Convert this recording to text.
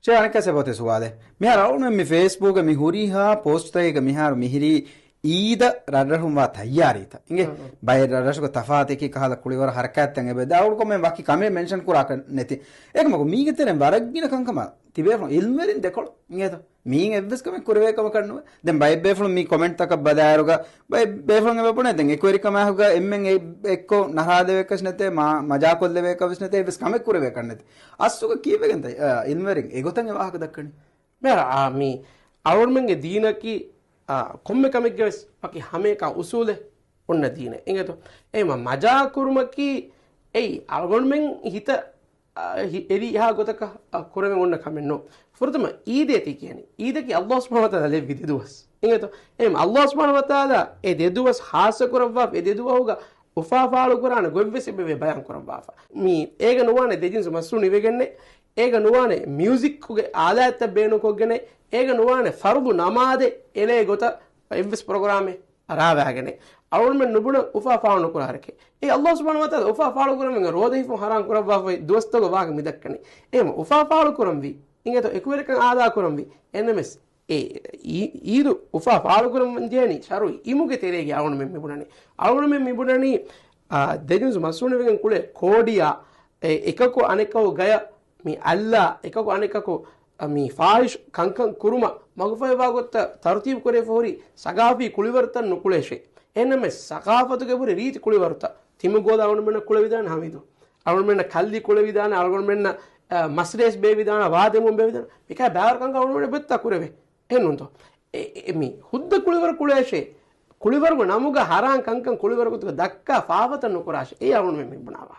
Cioè anche se potete suade. Mi ha raun mi Facebook mi huriha post tayga mi har mihiri ඊද රඩරහුම් වා තයාරීත ඉගේ බය රඩරසක තෆාතේ කහල කුලිවර හරකත්තන් එබ දාවුල් කොම වකි කමේ mention කුරාක නැති ඒක මග මීගෙතරෙන් වරග්ගින කංකම තිබේෆොන් ඉල්මරින් දෙකොළ ඉගේත මීන් එවස් කම කුරවේකම කරනව දැන් බය බේෆොන් මී කමෙන්ට් තක බදායරුග බය බේෆොන් එබපුනේ දැන් එකවරි කම හුග එම්මෙන් එක්කෝ නහාදෙවකස් නැතේ මජා කොල්ලෙවකස් නැතේ එවස් කම කුරවේ කරන්නති අස්සුක කීවෙගෙන් තයි ඉල්මරින් ඒගොතන් එවාහක දක්කනි මෙරා මී අවුර්මන්ගේ දීනකි කොම්මෙ කමෙක්ගේ පකි හැමේක උසූලේ ඔන්න දීන එංගතෝ එම මජා කුරුමකි එයි අල්ගොන්මෙන් හිත එරි යහ ගොතක කුරමෙන් ඔන්න කමෙන්නෝ ෆුරතම ඊදේති කියන්නේ ඊදකි අල්ලාහ් සුබ්හානහු වතාලා ලෙ විදිදුවස් එංගතෝ එම අල්ලාහ් සුබ්හානහු වතාලා ඒ දෙදුවස් හාස කරවවා ඒ දෙදුවහුගා උෆාෆාලු කුරාන ගොබ්බෙසෙ බෙ බයන් කරවවා මී ඒක නුවානේ දෙජින්සු මස්සු නිවෙගන්නේ ඒක නුවානේ මියුසික් කුගේ ආලාත බේනු කොග්ගනේ ඒක නුවානේ ෆර්දු නමාදේ එලේ ගොත එවස් ප්‍රෝග්‍රෑමේ අරාවැගනේ අවුල්ම නුබුණ උෆාෆාලු කුරාරකේ ඒ අල්ලාහ් සුබ්හානහු වතාලා උෆාෆාලු කුරමෙන් රෝදෙහිෆු හරාම් කරවවා දොස්තක වාග මිදක්කනේ එම උෆාෆාලු කුරම් වි ඉංගතෝ එකුවෙරකන් ආදා කුරම් වි එනමස් ඊදු උෆාෆාලු කුරම් දියනි ශරුයි ඉමුගේ තෙරේගේ අවුන මෙ මිබුණනේ අවුන මෙ මිබුණනි දෙජින්සු මස්සු නිවෙගන් කුලේ කෝඩියා එකකෝ අනෙකෝ ගය mi alla ekako anekako mi faish kankan kuruma magfay wagotta tartib kore fori sagafi kulivartan nukuleshe ename sakafatu ge buri riti kulivarta timu goda awun menna kulevidan hamidu awun menna kalli kulevidan awun menna masres be vidana wademum be vidana mika baar kanka awun menna betta kureve ennunto mi hudda kulivar kuleshe kulivargo namuga haran kankan kulivargo dakka faawatan nukurashe e awun men bunawa